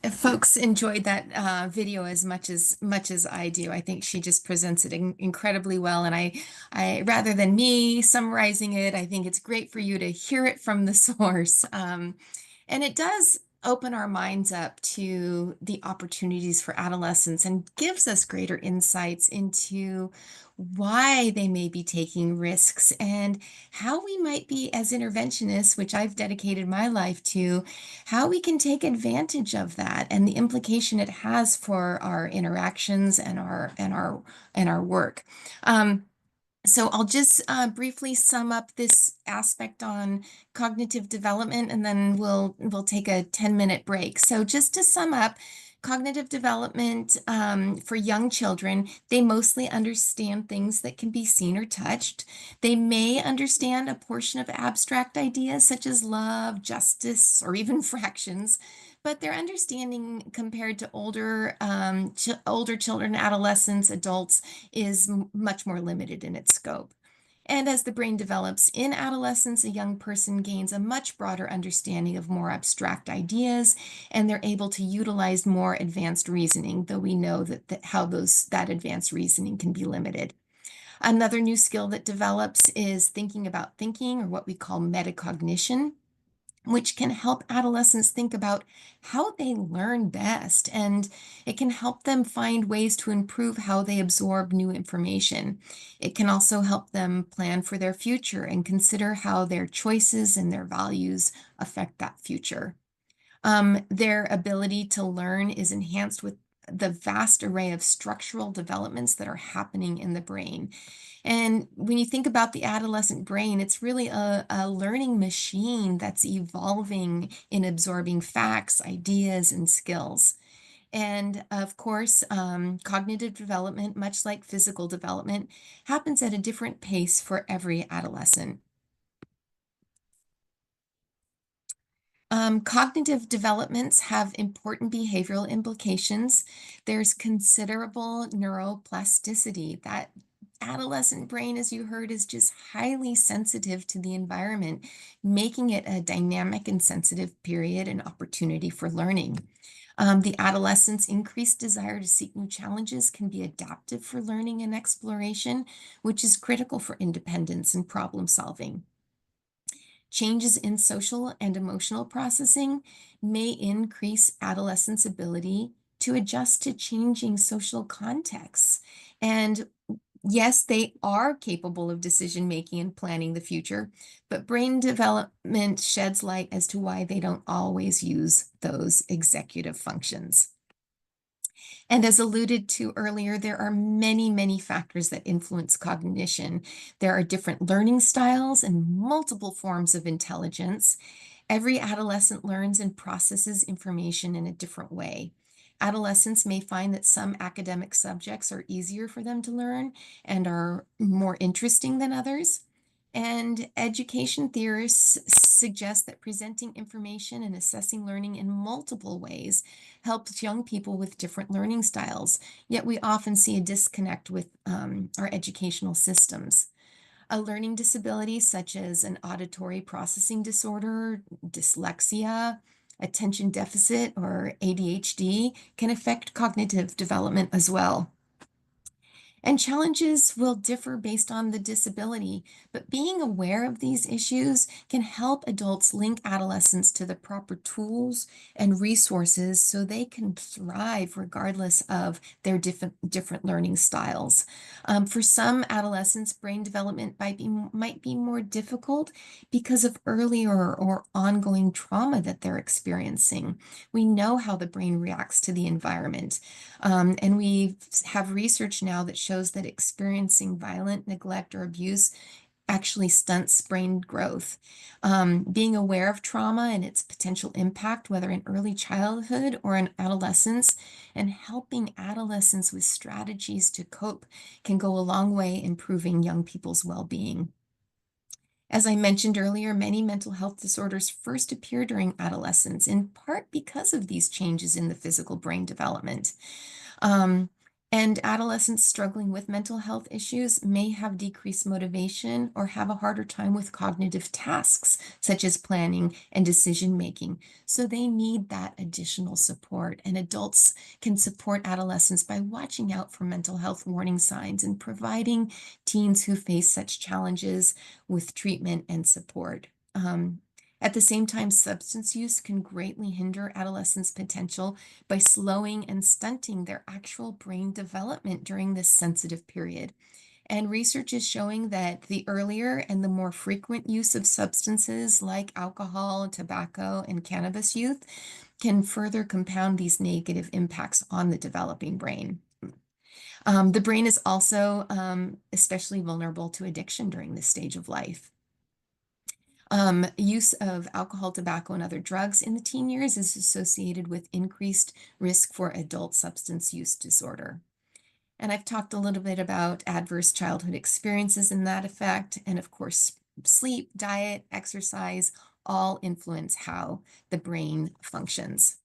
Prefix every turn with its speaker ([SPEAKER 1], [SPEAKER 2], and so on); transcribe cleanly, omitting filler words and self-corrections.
[SPEAKER 1] If folks enjoyed that video as much as I do. I think she just presents it incredibly well, and I rather than me summarizing it, I think it's great for you to hear it from the source. And it does open our minds up to the opportunities for adolescents and gives us greater insights into why they may be taking risks and how we might be, as interventionists, which I've dedicated my life to, how we can take advantage of that and the implication it has for our interactions and our work. Um, so I'll just briefly sum up this aspect on cognitive development, and then we'll take a 10-minute break. So just to sum up, cognitive development for young children, they mostly understand things that can be seen or touched. They may understand a portion of abstract ideas such as love, justice, or even fractions, but their understanding compared to older children, adolescents, adults is much more limited in its scope. And as the brain develops in adolescence, a young person gains a much broader understanding of more abstract ideas, and they're able to utilize more advanced reasoning, though we know that advanced reasoning can be limited. Another new skill that develops is thinking about thinking, or what we call metacognition, which can help adolescents think about how they learn best, and it can help them find ways to improve how they absorb new information. It can also help them plan for their future and consider how their choices and their values affect that future. Their ability to learn is enhanced with the vast array of structural developments that are happening in the brain. And when you think about the adolescent brain, it's really a learning machine that's evolving in absorbing facts, ideas, and skills. And of course, cognitive development, much like physical development, happens at a different pace for every adolescent. Cognitive developments have important behavioral implications. There's considerable neuroplasticity. That adolescent brain, as you heard, is just highly sensitive to the environment, making it a dynamic and sensitive period and opportunity for learning. The adolescent's increased desire to seek new challenges can be adaptive for learning and exploration, which is critical for independence and problem solving. Changes in social and emotional processing may increase adolescents' ability to adjust to changing social contexts. And yes, they are capable of decision making and planning the future, but brain development sheds light as to why they don't always use those executive functions. And as alluded to earlier, there are many, many factors that influence cognition. There are different learning styles and multiple forms of intelligence. Every adolescent learns and processes information in a different way. Adolescents may find that some academic subjects are easier for them to learn and are more interesting than others. And education theorists suggest that presenting information and assessing learning in multiple ways helps young people with different learning styles. Yet we often see a disconnect with our educational systems. A learning disability, such as an auditory processing disorder, dyslexia, attention deficit, or ADHD, can affect cognitive development as well. And challenges will differ based on the disability, but being aware of these issues can help adults link adolescents to the proper tools and resources so they can thrive regardless of their different learning styles. For some adolescents, brain development might be more difficult because of earlier or ongoing trauma that they're experiencing. We know how the brain reacts to the environment. And we have research now that shows that experiencing violent neglect or abuse actually stunts brain growth. Being aware of trauma and its potential impact, whether in early childhood or in adolescence, and helping adolescents with strategies to cope can go a long way improving young people's well-being. As I mentioned earlier, many mental health disorders first appear during adolescence, in part because of these changes in the physical brain development. Um, And adolescents struggling with mental health issues may have decreased motivation or have a harder time with cognitive tasks, such as planning and decision making. So they need that additional support. And adults can support adolescents by watching out for mental health warning signs and providing teens who face such challenges with treatment and support. At the same time, substance use can greatly hinder adolescents' potential by slowing and stunting their actual brain development during this sensitive period. And research is showing that the earlier and the more frequent use of substances like alcohol, tobacco, and cannabis youth can further compound these negative impacts on the developing brain. The brain is also especially vulnerable to addiction during this stage of life. Use of alcohol, tobacco, and other drugs in the teen years is associated with increased risk for adult substance use disorder. And I've talked a little bit about adverse childhood experiences in that effect. And of course, sleep, diet, exercise all influence how the brain functions.